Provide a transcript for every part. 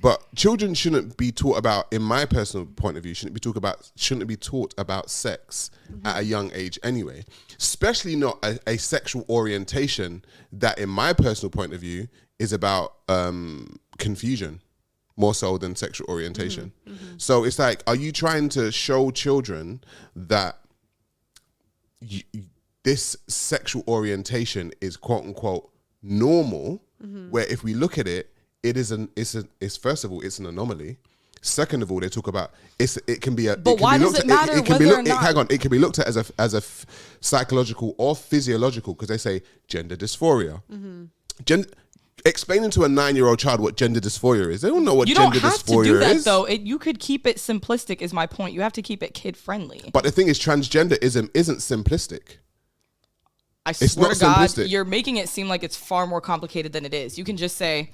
But children shouldn't be taught about, in my personal point of view, shouldn't be taught about sex at a young age anyway. Especially not a sexual orientation that, in my personal point of view, is about confusion more so than sexual orientation. So it's like, are you trying to show children that this sexual orientation is quote unquote normal, where if we look at it, it's first of all, it's an anomaly. Second of all, they talk about it can be a. But why does it matter whether or not? Hang on, it can be looked at as a psychological or physiological, because they say gender dysphoria. Explaining to a 9-year-old child what gender dysphoria is, they don't know what gender dysphoria is. You don't have to do that though. You could keep it simplistic. Is my point. You have to keep it kid friendly. But the thing is, transgenderism isn't simplistic. I swear to God, you're making it seem like it's far more complicated than it is. You can just say,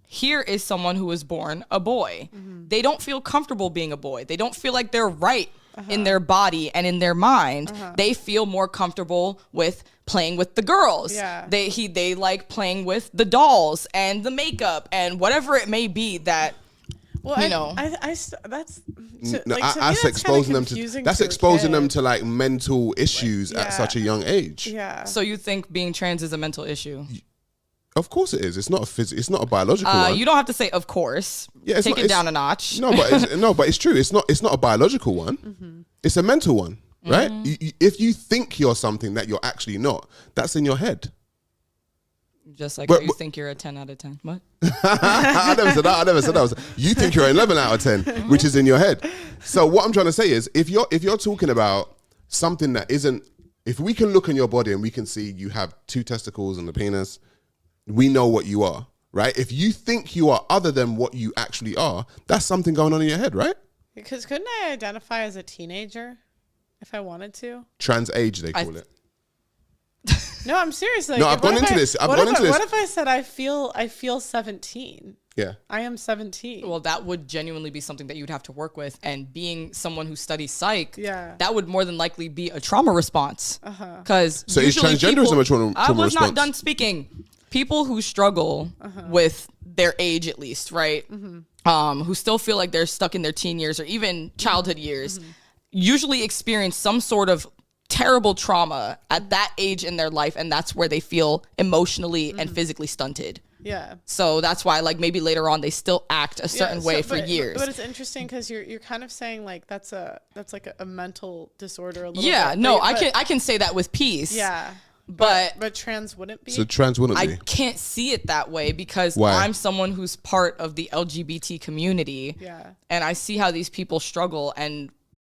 here is someone who was born a boy. They don't feel comfortable being a boy. They don't feel like they're right in their body and in their mind. They feel more comfortable with playing with the girls. They like playing with the dolls and the makeup and whatever it may be that. Well, that's exposing them to exposing them to like mental issues at such a young age. Yeah. So you think being trans is a mental issue? Of course it is. It's not a biological one. You don't have to say of course. Yeah, take it down a notch. No, but it's true. It's not a biological one. It's a mental one, right? If you think you're something that you're actually not, that's in your head. Just like you think you're a 10 out of 10. What? I never said that. You think you're an 11 out of 10, which is in your head. So what I'm trying to say is, if you're talking about something that isn't, if we can look in your body and we can see you have 2 testicles and a penis, we know what you are, right? If you think you are other than what you actually are, that's something going on in your head, right? Because couldn't I identify as a teenager if I wanted to? Trans age, they call it. No, I'm serious. Like, no, I've gone into this. What if I said I feel 17? Yeah. I am 17. Well, that would genuinely be something that you'd have to work with. And being someone who studies psych, that would more than likely be a trauma response. Because so is transgenderism a trauma response? I was not done speaking. People who struggle with their age, at least, right? Who still feel like they're stuck in their teen years or even childhood years, usually experience some sort of terrible trauma at that age in their life, and that's where they feel emotionally and physically stunted. Yeah. So that's why, like, maybe later on they still act a certain way for years. But it's interesting because you're kind of saying like that's like a mental disorder a little bit. No, I can say that with peace. Yeah. But trans wouldn't be. So trans wouldn't be. I can't see it that way because Why? I'm someone who's part of the LGBT community. Yeah. And I see how these people struggle, and